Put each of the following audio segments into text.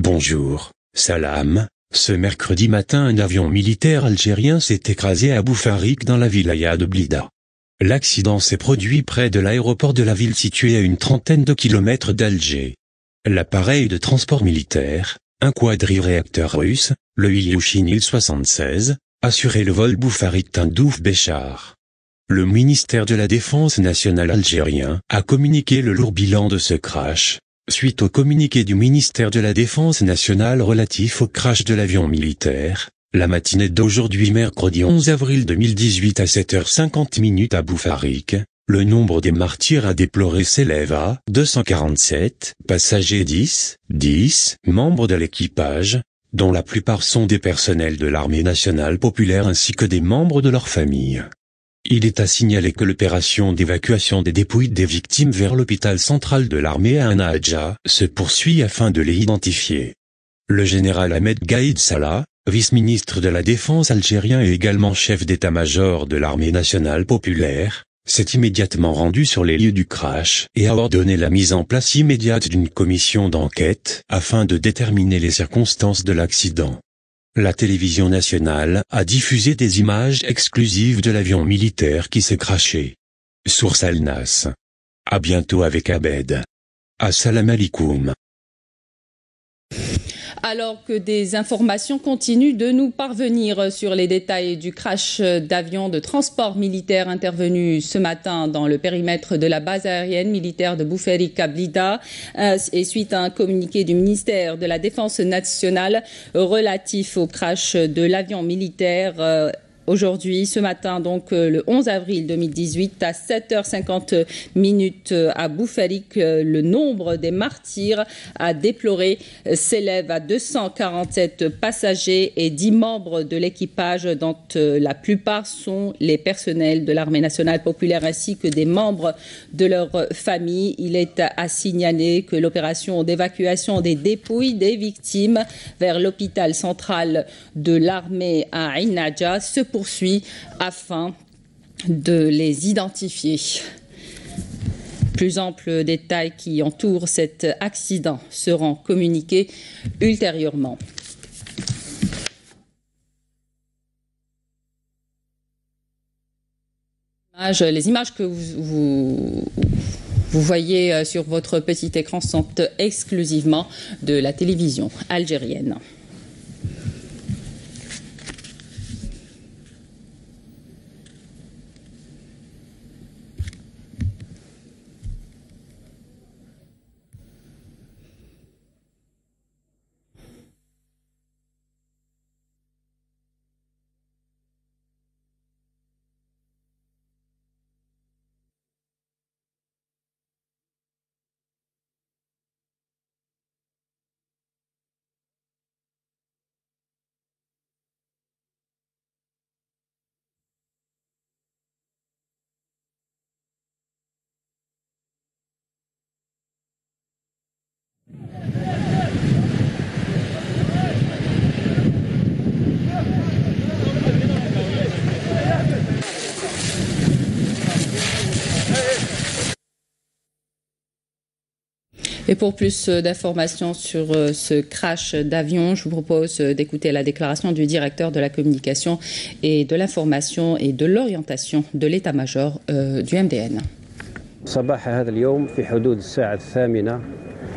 Bonjour, salam. Ce mercredi matin, un avion militaire algérien s'est écrasé à Boufarik dans la wilaya de Blida. L'accident s'est produit près de l'aéroport de la ville situé à une trentaine de kilomètres d'Alger. L'appareil de transport militaire, un quadri-réacteur russe, le Ilyushin Il-76, assurait le vol Boufarik-Tindouf-Béchar. Le ministère de la Défense nationale algérien a communiqué le lourd bilan de ce crash, suite au communiqué du ministère de la Défense nationale relatif au crash de l'avion militaire, la matinée d'aujourd'hui mercredi 11 avril 2018 à 7h50 à Boufarik. Le nombre des martyrs à déplorer s'élève à 247, passagers 10 membres de l'équipage, dont la plupart sont des personnels de l'armée nationale populaire ainsi que des membres de leurs familles. Il est à signaler que l'opération d'évacuation des dépouilles des victimes vers l'hôpital central de l'armée à Anaadja se poursuit afin de les identifier. Le général Ahmed Gaïd Salah, vice-ministre de la Défense algérien et également chef d'état-major de l'armée nationale populaire, s'est immédiatement rendu sur les lieux du crash et a ordonné la mise en place immédiate d'une commission d'enquête afin de déterminer les circonstances de l'accident. La télévision nationale a diffusé des images exclusives de l'avion militaire qui s'est crashé. Source Al-Nas. À bientôt avec Abed. Assalamu alaikum. Alors que des informations continuent de nous parvenir sur les détails du crash d'avion de transport militaire intervenu ce matin dans le périmètre de la base aérienne militaire de Boufarik à Blida, et suite à un communiqué du ministère de la Défense nationale relatif au crash de l'avion militaire aujourd'hui, ce matin, donc le 11 avril 2018, à 7h50 à Boufarik, le nombre des martyrs à déplorer s'élève à 247 passagers et 10 membres de l'équipage, dont la plupart sont les personnels de l'armée nationale populaire ainsi que des membres de leur famille. Il est à signaler que l'opération d'évacuation des dépouilles des victimes vers l'hôpital central de l'armée à Anaadja se poursuit afin de les identifier. Plus amples détails qui entourent cet accident seront communiqués ultérieurement. Les images que vous voyez sur votre petit écran sont exclusivement de la télévision algérienne. Et pour plus d'informations sur ce crash d'avion, je vous propose d'écouter la déclaration du directeur de la communication et de l'information et de l'orientation de l'état-major du MDN. صباح هذا اليوم في حدود الساعة 8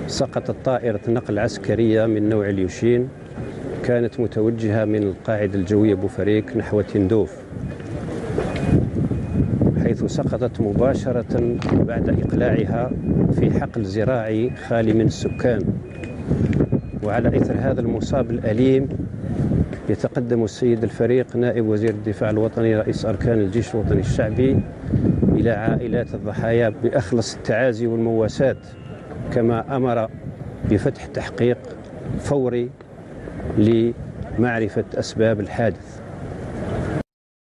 سقطت طائرة نقل عسكرية من نوع اليوشين، كانت متوجهة من القاعدة الجوية بوفريك نحو تندوف، حيث سقطت مباشرة بعد إقلاعها في حقل زراعي خالي من السكان. وعلى إثر هذا المصاب الأليم يتقدم السيد الفريق نائب وزير الدفاع الوطني رئيس أركان الجيش الوطني الشعبي إلى عائلات الضحايا بأخلص التعازي والمواساة، كما أمر بفتح تحقيق فوري لمعرفة أسباب الحادث.